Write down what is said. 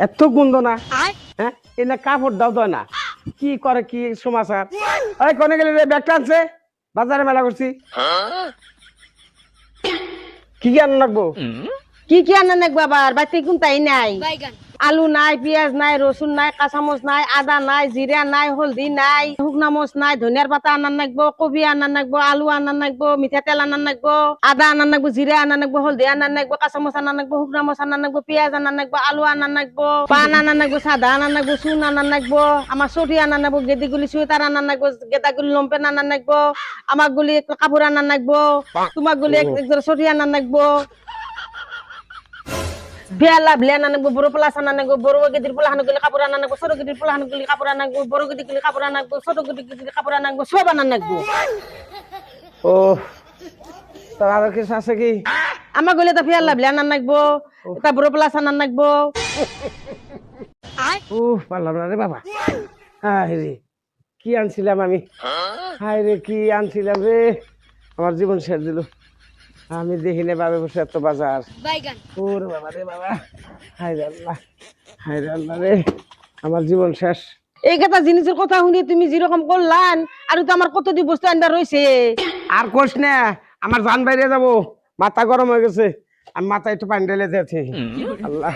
এত গন্ধ না, হ্যাঁ এনে কাপড় দাও দয় না, কি করে কি সমাচার? ওই কোনে গেলে রে? ব্যাগটা আনছে, বাজারে মেলা করছি। কি কি আনা লাগবো? কি কি আনা নাকবো আবার? বাড়িতে কোন তাই নাই? আলু নাই, পেঁয়াজ নাই, রসুন নাই, কাঁচামচ নাই, আদা নাই, জিরা নাই, হলদি নাই, শুকনা মচ নাই, ধনিয়ার পাতা আনার নাকবো, কবি আনার নাকবো, আলু আনার নাকবো, মিঠাতেল আনার নাকবো, আদা আনার নাকবো, জিরা আনার নাকবো, হলদি আনার নাকবো, কাঁচামচ আনার নাকবো, শুকনা মচ আনার নাকবো, পেঁয়াজ আনার নাকবো, আলু আনার নাকবো, পান আনার নাকবো, সাদা আনার নাকবো, চুন আনার নাকবো, আমার চটি আনার নাকবো, গেদিগুলি সুয়েটার আনার নাকবো, গেদাগুলি লম্পেন আনার নাকবো, আমার গুলি কাপড় আনার নাকবো, তোমার গুলি একজোড়া চটি আনার নাকবো, বেলা ব্লেন আনবো, বড় প্লাস আনবো, বড় গেদির পোলা হানগুলি কাপড় আনবো, ছোট গেদির পোলা হানগুলি কাপড় আনবো, বড় গেদিগুলি কাপড় আনবো, ছোট গেদিগুলি কাপড় আনবো, সব আনবো। ও তোর আরো কিছু আছে কি? আমার গলে তো ফেলা ব্লেন আনবো, তা বড় প্লাস আনবো। পারলাম না রে বাবা। হায় রে, কি আনছিলাম আমি? হায় রে, কি আনছিলাম রে? আমার জীবন শেষ দিল। আমি দেখিনি বাবে বসে এত বাজার। ওরে বাবা রে বাবা, হায় রে আল্লাহ, হায় রে আল্লাহ রে, আমার জীবন শেষ। এই কথা জিনিসের কথা শুনি তুমি যেরকম করলান, আর তো আমার কতটি বস্তু আনবার রয়েছে। আর কোশ না, আমার জান বাইরে যাবো, মাথা গরম হয়ে গেছে, আমি মাথা একটু পানি ঢেলে দিয়েছি। আল্লাহ,